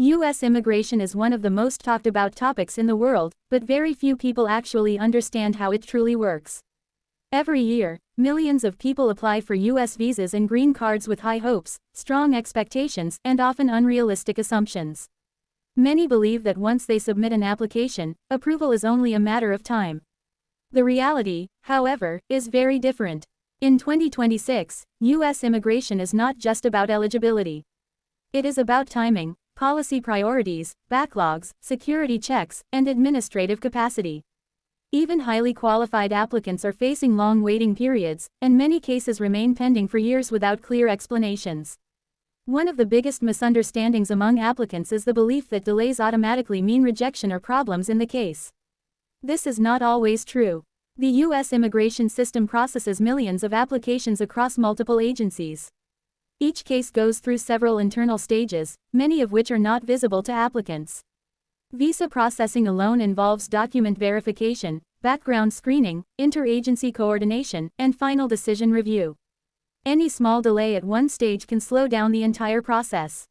U.S. immigration is one of the most talked about topics in the world, but very few people actually understand how it truly works. Every year, millions of people apply for U.S. visas and green cards with high hopes, strong expectations, and often unrealistic assumptions. Many believe that once they submit an application, approval is only a matter of time. The reality, however, is very different. In 2026, U.S. immigration is not just about eligibility. It is about timing, policy priorities, backlogs, security checks, and administrative capacity. Even highly qualified applicants are facing long waiting periods, and many cases remain pending for years without clear explanations. One of the biggest misunderstandings among applicants is the belief that delays automatically mean rejection or problems in the case. This is not always true. The U.S. immigration system processes millions of applications across multiple agencies. Each case goes through several internal stages, many of which are not visible to applicants. Visa processing alone involves document verification, background screening, interagency coordination, and final decision review. Any small delay at one stage can slow down the entire process.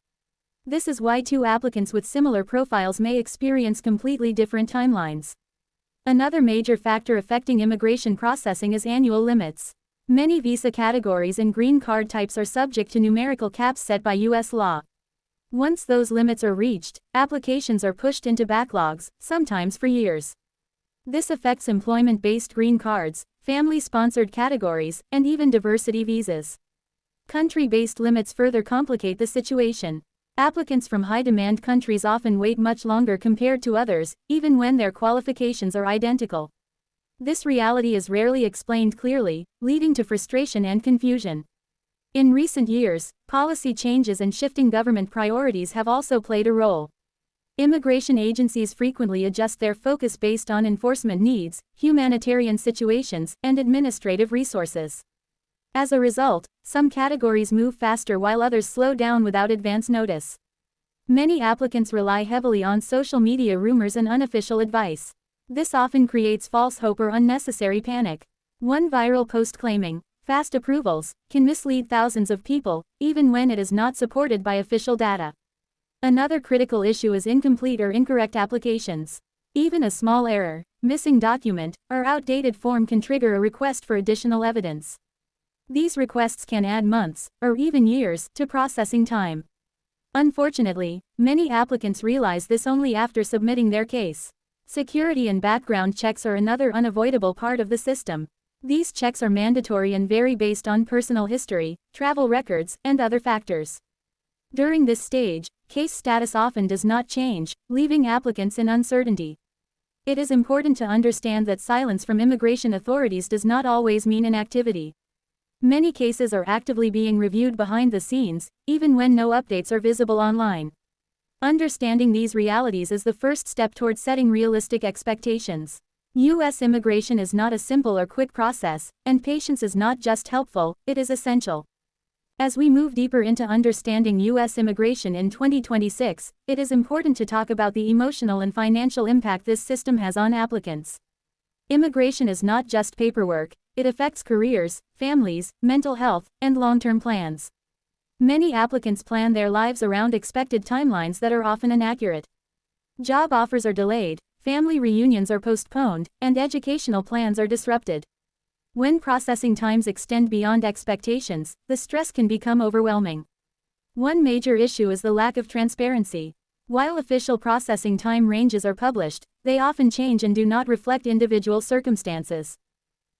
This is why two applicants with similar profiles may experience completely different timelines. Another major factor affecting immigration processing is annual limits. Many visa categories and green card types are subject to numerical caps set by U.S. law. Once those limits are reached, applications are pushed into backlogs, sometimes for years. This affects employment-based green cards, family-sponsored categories, and even diversity visas. Country-based limits further complicate the situation. Applicants from high-demand countries often wait much longer compared to others, even when their qualifications are identical. This reality is rarely explained clearly, leading to frustration and confusion. In recent years, policy changes and shifting government priorities have also played a role. Immigration agencies frequently adjust their focus based on enforcement needs, humanitarian situations, and administrative resources. As a result, some categories move faster while others slow down without advance notice. Many applicants rely heavily on social media rumors and unofficial advice. This often creates false hope or unnecessary panic. One viral post claiming fast approvals can mislead thousands of people, even when it is not supported by official data. Another critical issue is incomplete or incorrect applications. Even a small error, missing document, or outdated form can trigger a request for additional evidence. These requests can add months, or even years, to processing time. Unfortunately, many applicants realize this only after submitting their case. Security and background checks are another unavoidable part of the system. These checks are mandatory and vary based on personal history, travel records, and other factors. During this stage, case status often does not change, leaving applicants in uncertainty. It is important to understand that silence from immigration authorities does not always mean inactivity. Many cases are actively being reviewed behind the scenes, even when no updates are visible online. Understanding these realities is the first step toward setting realistic expectations. U.S. immigration is not a simple or quick process, and patience is not just helpful, it is essential. As we move deeper into understanding U.S. immigration in 2026, it is important to talk about the emotional and financial impact this system has on applicants. Immigration is not just paperwork, it affects careers, families, mental health, and long-term plans. Many applicants plan their lives around expected timelines that are often inaccurate. Job offers are delayed, family reunions are postponed, and educational plans are disrupted. When processing times extend beyond expectations, the stress can become overwhelming. One major issue is the lack of transparency. While official processing time ranges are published, they often change and do not reflect individual circumstances.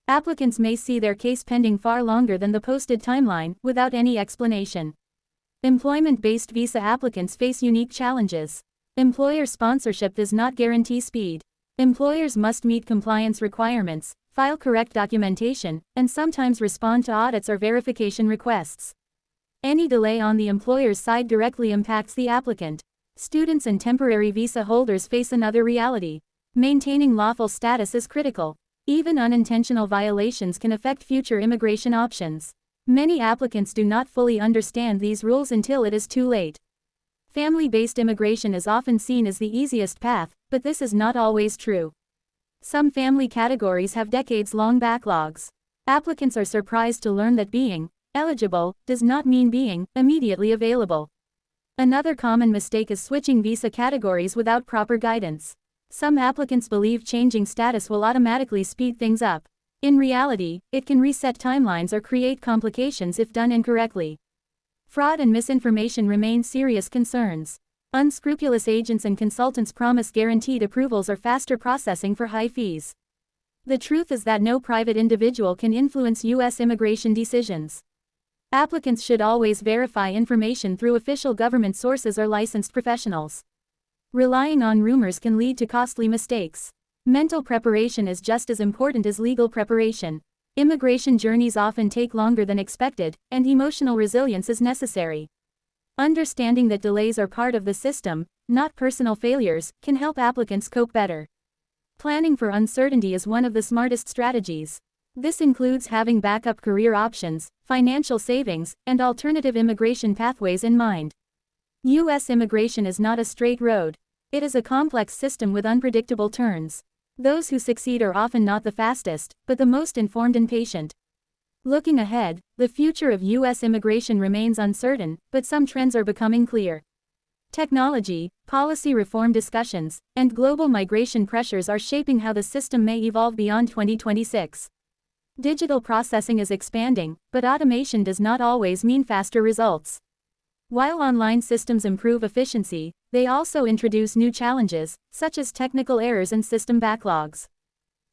Applicants may see their case pending far longer than the posted timeline, without any explanation. Employment-based visa applicants face unique challenges. Employer sponsorship does not guarantee speed. Employers must meet compliance requirements, file correct documentation, and sometimes respond to audits or verification requests. Any delay on the employer's side directly impacts the applicant. Students and temporary visa holders face another reality. Maintaining lawful status is critical. Even unintentional violations can affect future immigration options. Many applicants do not fully understand these rules until it is too late. Family-based immigration is often seen as the easiest path, but this is not always true. Some family categories have decades-long backlogs. Applicants are surprised to learn that being eligible does not mean being immediately available. Another common mistake is switching visa categories without proper guidance. Some applicants believe changing status will automatically speed things up. In reality, it can reset timelines or create complications if done incorrectly. Fraud and misinformation remain serious concerns. Unscrupulous agents and consultants promise guaranteed approvals or faster processing for high fees. The truth is that no private individual can influence U.S. immigration decisions. Applicants should always verify information through official government sources or licensed professionals. Relying on rumors can lead to costly mistakes. Mental preparation is just as important as legal preparation. Immigration journeys often take longer than expected, and emotional resilience is necessary. Understanding that delays are part of the system, not personal failures, can help applicants cope better. Planning for uncertainty is one of the smartest strategies. This includes having backup career options, financial savings, and alternative immigration pathways in mind. U.S. immigration is not a straight road. It is a complex system with unpredictable turns. Those who succeed are often not the fastest, but the most informed and patient. Looking ahead, the future of U.S. immigration remains uncertain, but some trends are becoming clear. Technology, policy reform discussions, and global migration pressures are shaping how the system may evolve beyond 2026. Digital processing is expanding, but automation does not always mean faster results. While online systems improve efficiency, they also introduce new challenges, such as technical errors and system backlogs.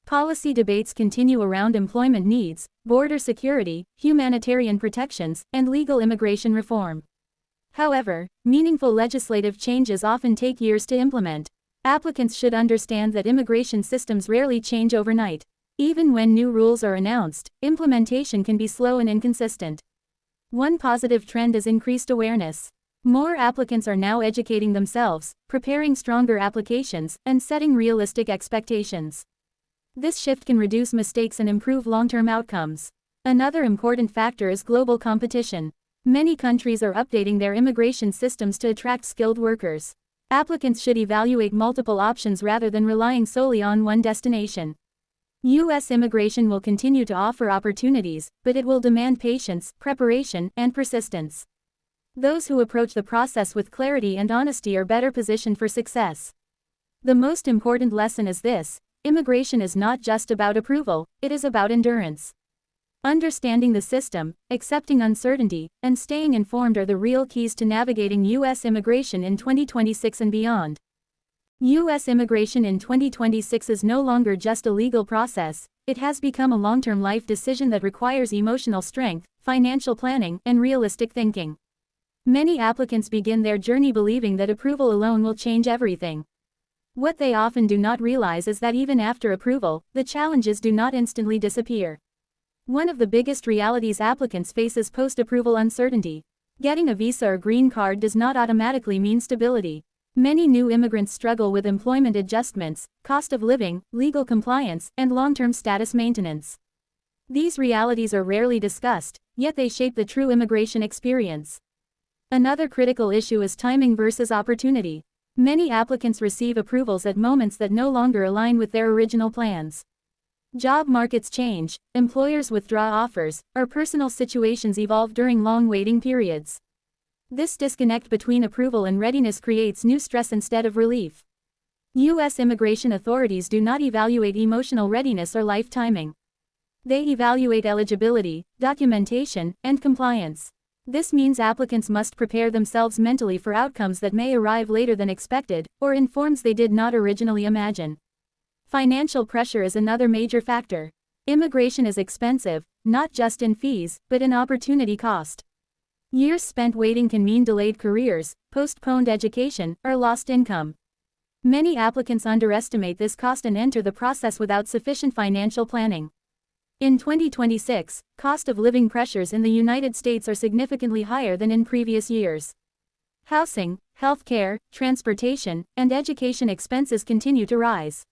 Policy debates continue around employment needs, border security, humanitarian protections, and legal immigration reform. However, meaningful legislative changes often take years to implement. Applicants should understand that immigration systems rarely change overnight. Even when new rules are announced, implementation can be slow and inconsistent. One positive trend is increased awareness. More applicants are now educating themselves, preparing stronger applications, and setting realistic expectations. This shift can reduce mistakes and improve long-term outcomes. Another important factor is global competition. Many countries are updating their immigration systems to attract skilled workers. Applicants should evaluate multiple options rather than relying solely on one destination. U.S. immigration will continue to offer opportunities, but it will demand patience, preparation, and persistence. Those who approach the process with clarity and honesty are better positioned for success. The most important lesson is this: immigration is not just about approval, it is about endurance. Understanding the system, accepting uncertainty, and staying informed are the real keys to navigating U.S. immigration in 2026 and beyond. U.S. immigration in 2026 is no longer just a legal process, it has become a long-term life decision that requires emotional strength, financial planning, and realistic thinking. Many applicants begin their journey believing that approval alone will change everything. What they often do not realize is that even after approval, the challenges do not instantly disappear. One of the biggest realities applicants face is post-approval uncertainty. Getting a visa or green card does not automatically mean stability. Many new immigrants struggle with employment adjustments, cost of living, legal compliance, and long-term status maintenance. These realities are rarely discussed, yet they shape the true immigration experience. Another critical issue is timing versus opportunity. Many applicants receive approvals at moments that no longer align with their original plans. Job markets change, employers withdraw offers, or personal situations evolve during long waiting periods. This disconnect between approval and readiness creates new stress instead of relief. U.S. immigration authorities do not evaluate emotional readiness or life timing. They evaluate eligibility, documentation, and compliance. This means applicants must prepare themselves mentally for outcomes that may arrive later than expected, or in forms they did not originally imagine. Financial pressure is another major factor. Immigration is expensive, not just in fees, but in opportunity cost. Years spent waiting can mean delayed careers, postponed education, or lost income. Many applicants underestimate this cost and enter the process without sufficient financial planning. In 2026, cost of living pressures in the United States are significantly higher than in previous years. Housing, healthcare, transportation, and education expenses continue to rise.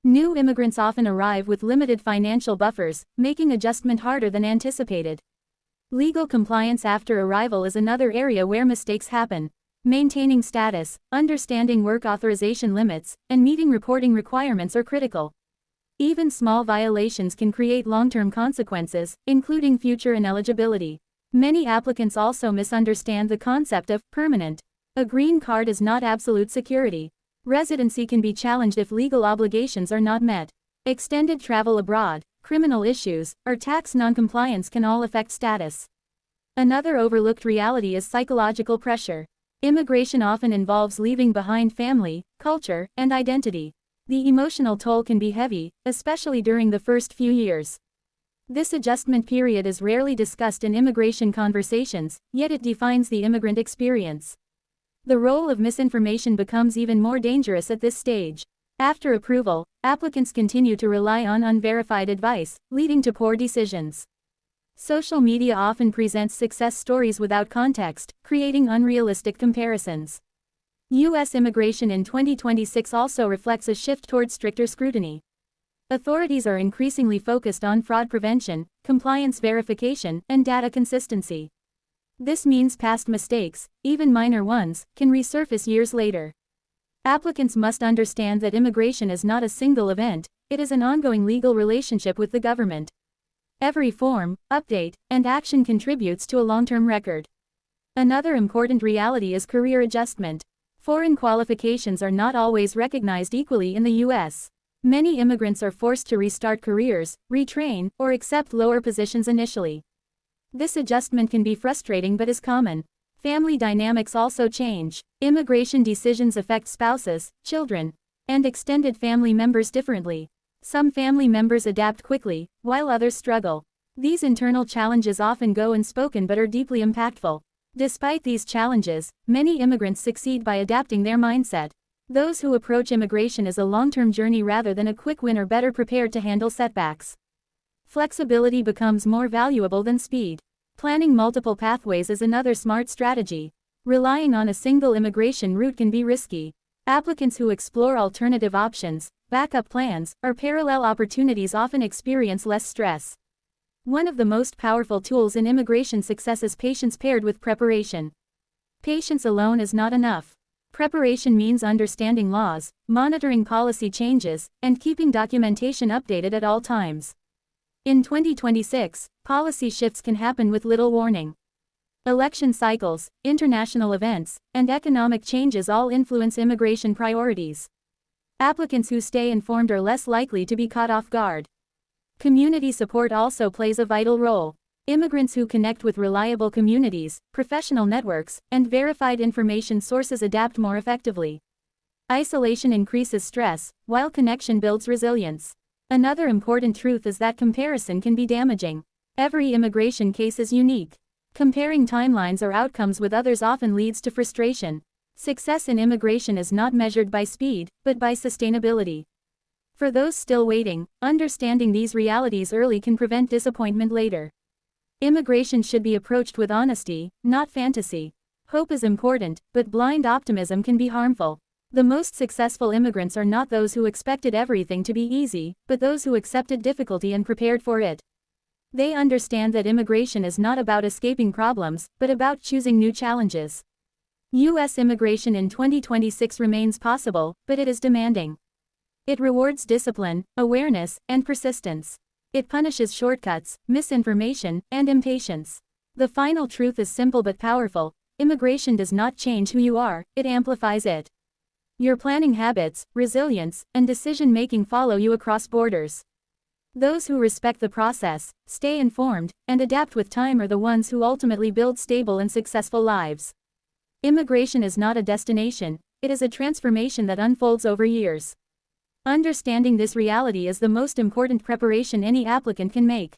New immigrants often arrive with limited financial buffers, making adjustment harder than anticipated. Legal compliance after arrival is another area where mistakes happen. Maintaining status, understanding work authorization limits, and meeting reporting requirements are critical. Even small violations can create long-term consequences, including future ineligibility. Many applicants also misunderstand the concept of permanent. A green card is not absolute security. Residency can be challenged if legal obligations are not met. Extended travel abroad, criminal issues, or tax non-compliance can all affect status. Another overlooked reality is psychological pressure. Immigration often involves leaving behind family, culture, and identity. The emotional toll can be heavy, especially during the first few years. This adjustment period is rarely discussed in immigration conversations, yet it defines the immigrant experience. The role of misinformation becomes even more dangerous at this stage. After approval, applicants continue to rely on unverified advice, leading to poor decisions. Social media often presents success stories without context, creating unrealistic comparisons. U.S. immigration in 2026 also reflects a shift toward stricter scrutiny. Authorities are increasingly focused on fraud prevention, compliance verification, and data consistency. This means past mistakes, even minor ones, can resurface years later. Applicants must understand that immigration is not a single event, it is an ongoing legal relationship with the government. Every form, update, and action contributes to a long-term record. Another important reality is career adjustment. Foreign qualifications are not always recognized equally in the U.S. Many immigrants are forced to restart careers, retrain, or accept lower positions initially. This adjustment can be frustrating but is common. Family dynamics also change. Immigration decisions affect spouses, children, and extended family members differently. Some family members adapt quickly, while others struggle. These internal challenges often go unspoken but are deeply impactful. Despite these challenges, many immigrants succeed by adapting their mindset. Those who approach immigration as a long-term journey rather than a quick win are better prepared to handle setbacks. Flexibility becomes more valuable than speed. Planning multiple pathways is another smart strategy. Relying on a single immigration route can be risky. Applicants who explore alternative options, backup plans, or parallel opportunities often experience less stress. One of the most powerful tools in immigration success is patience paired with preparation. Patience alone is not enough. Preparation means understanding laws, monitoring policy changes, and keeping documentation updated at all times. In 2026, policy shifts can happen with little warning. Election cycles, international events, and economic changes all influence immigration priorities. Applicants who stay informed are less likely to be caught off guard. Community support also plays a vital role. Immigrants who connect with reliable communities, professional networks, and verified information sources adapt more effectively. Isolation increases stress, while connection builds resilience. Another important truth is that comparison can be damaging. Every immigration case is unique. Comparing timelines or outcomes with others often leads to frustration. Success in immigration is not measured by speed, but by sustainability. For those still waiting, understanding these realities early can prevent disappointment later. Immigration should be approached with honesty, not fantasy. Hope is important, but blind optimism can be harmful. The most successful immigrants are not those who expected everything to be easy, but those who accepted difficulty and prepared for it. They understand that immigration is not about escaping problems, but about choosing new challenges. U.S. immigration in 2026 remains possible, but it is demanding. It rewards discipline, awareness, and persistence. It punishes shortcuts, misinformation, and impatience. The final truth is simple but powerful: immigration does not change who you are, it amplifies it. Your planning habits, resilience, and decision-making follow you across borders. Those who respect the process, stay informed, and adapt with time are the ones who ultimately build stable and successful lives. Immigration is not a destination, it is a transformation that unfolds over years. Understanding this reality is the most important preparation any applicant can make.